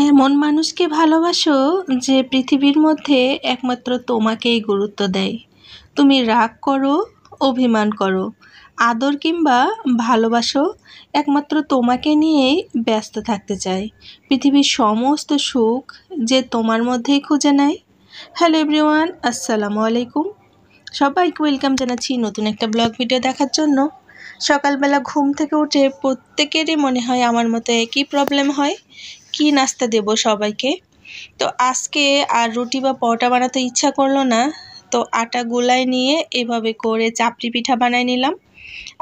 এমন মানুষকে ভালোবাসো যে পৃথিবীর মধ্যে একমাত্র তোমাকেই গুরুত্ব দেয়। তুমি রাগ করো, অভিমান করো, আদর কিংবা ভালোবাসো, একমাত্র তোমাকে নিয়েই ব্যস্ত থাকতে চায়। পৃথিবীর সমস্ত সুখ যে তোমার মধ্যেই খুঁজে নেয়। হ্যালো এভরিওয়ান, আসসালামু আলাইকুম। সবাইকে ওয়েলকাম জানাচ্ছি নতুন একটা ব্লগ ভিডিও দেখার জন্য। সকালবেলা ঘুম থেকে উঠে প্রত্যেকেরই মনে হয় আমার মতো একই প্রবলেম হয়, কি নাস্তা দেব সবাইকে। তো আজকে আর রুটি বা পরোটা বানাতে ইচ্ছা করলো না, তো আটা গোলায় নিয়ে এভাবে করে চাপড়ি পিঠা বানায় নিলাম।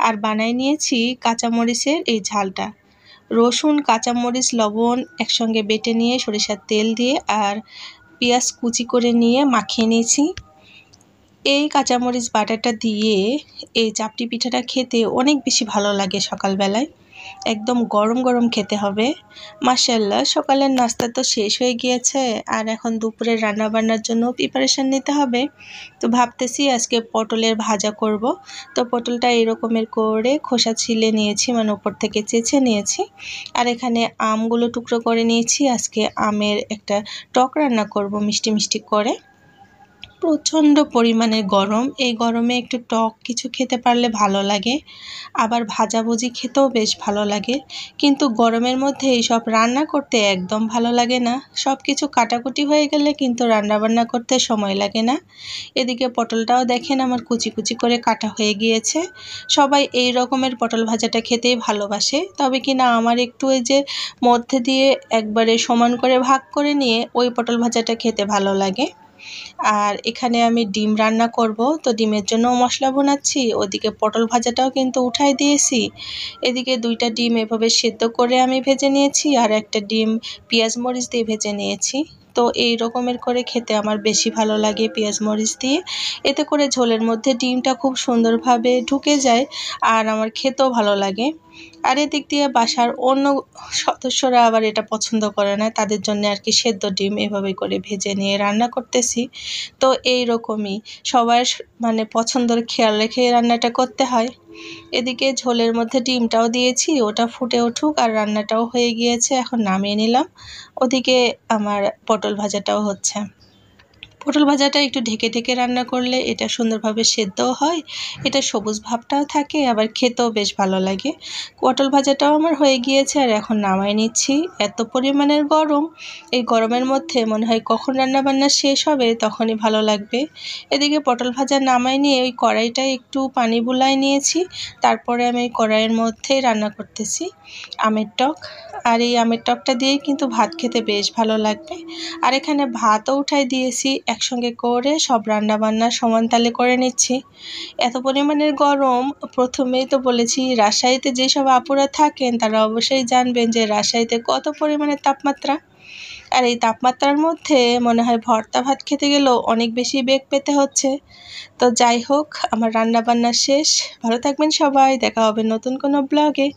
আর বানায় নিয়েছি কাঁচামরিচের এই ঝালটা। রসুন, কাঁচামরিচ, লবণ একসঙ্গে বেটে নিয়ে সরিষার তেল দিয়ে আর পেঁয়াজ কুচি করে নিয়ে মাখিয়ে নিয়েছি। এই কাঁচামরিচ বাটাটা দিয়ে এই চাপটি পিঠাটা খেতে অনেক বেশি ভালো লাগে। সকালবেলায় একদম গরম গরম খেতে হবে। মাশাআল্লাহ, সকালের নাস্তা তো শেষ হয়ে গিয়েছে, আর এখন দুপুরের রান্না বান্নার জন্য প্রিপারেশান নিতে হবে। তো ভাবতেছি আজকে পটলের ভাজা করব। তো পটলটা এরকমের করে খোসা ছিলে নিয়েছি, মানে উপর থেকে চেঁচে নিয়েছি। আর এখানে আমগুলো টুকরো করে নিয়েছি। আজকে আমের একটা টক রান্না করব মিষ্টি মিষ্টি করে। প্রচণ্ড পরিমাণে গরম, এই গরমে একটু টক কিছু খেতে পারলে ভালো লাগে, আবার ভাজাভুজি খেতেও বেশ ভালো লাগে। কিন্তু গরমের মধ্যে এইসব রান্না করতে একদম ভালো লাগে না। সব কিছু কাটাকুটি হয়ে গেলে কিন্তু রান্নাবান্না করতে সময় লাগে না। এদিকে পটলটাও দেখেন আমার কুচি কুচি করে কাটা হয়ে গিয়েছে। সবাই এই রকমের পটল ভাজাটা খেতেই ভালোবাসে, তবে কিনা আমার একটু ওই যে মধ্যে দিয়ে একবারে সমান করে ভাগ করে নিয়ে ওই পটল ভাজাটা খেতে ভালো লাগে। আর এখানে আমি ডিম রান্না করব, তো ডিমের জন্য মশলা বানাচ্ছি। ওদিকে পটল ভাজাটাও কিন্তু উঠাই দিয়েছি। এদিকে দুইটা ডিম এভাবে সেদ্ধ করে আমি ভেজে নিয়েছি, আর একটা ডিম পেঁয়াজ মরিচ দিয়ে ভেজে নিয়েছি। তো এই রকমের করে খেতে আমার বেশি ভালো লাগে পেঁয়াজ মরিচ দিয়ে। এতে করে ঝোলের মধ্যে ডিমটা খুব সুন্দরভাবে ঢুকে যায়, আর আমার খেতেও ভালো লাগে। আর এদিক দিয়ে বাসার অন্য সদস্যরা আবার এটা পছন্দ করে না, তাদের জন্য আর কি সেদ্ধ ডিম এভাবে করে ভেজে নিয়ে রান্না করতেছি। তো এই রকমই সবার মানে পছন্দের খেয়াল রেখে রান্নাটা করতে হয়। এদিকে ঝোলের মধ্যে ডিমটাও দিয়েছি, ওটা ফুটে উঠুক, আর রান্নাটাও হয়ে গিয়েছে, এখন নামিয়ে নিলাম। ওদিকে আমার পটল ভাজাটাও হচ্ছে। পটল ভাজাটা একটু ঢেকে ঢেকে রান্না করলে এটা সুন্দরভাবে সেদ্ধও হয়, এটা সবুজ ভাবটাও থাকে, আবার খেতেও বেশ ভালো লাগে। পটল ভাজাটাও আমার হয়ে গিয়েছে, আর এখন নামাই নিচ্ছি। এত পরিমাণের গরম, এই গরমের মধ্যে মনে হয় কখন রান্নাবান্না শেষ হবে তখনই ভালো লাগবে। এদিকে পটল ভাজা নামাই নিয়ে ওই কড়াইটায় একটু পানি বুলাই নিয়েছি, তারপরে আমি ওই কড়াইয়ের মধ্যেই রান্না করতেছি আমের টক। আর এই আমের টকটা দিয়েই কিন্তু ভাত খেতে বেশ ভালো লাগবে। আর এখানে ভাতও উঠাই দিয়েছি, একসঙ্গে করে সব রান্না বান্না সমান তালে করে নিচ্ছি। এত পরিমাণের গরম, প্রথমেই তো বলেছি রাজশাহীতে যেসব আপুরা থাকেন তারা অবশ্যই জানবেন যে রাজশাহীতে কত পরিমাণের তাপমাত্রা। আর এই তাপমাত্রার মধ্যে মনে হয় ভর্তা ভাত খেতে গেলেও অনেক বেশি বেগ পেতে হচ্ছে। তো যাই হোক, আমার রান্না বান্না শেষ। ভালো থাকবেন সবাই, দেখা হবে নতুন কোনো ব্লগে।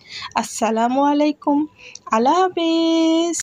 আসসালামু আলাইকুম, আল্লাহ হাফেজ।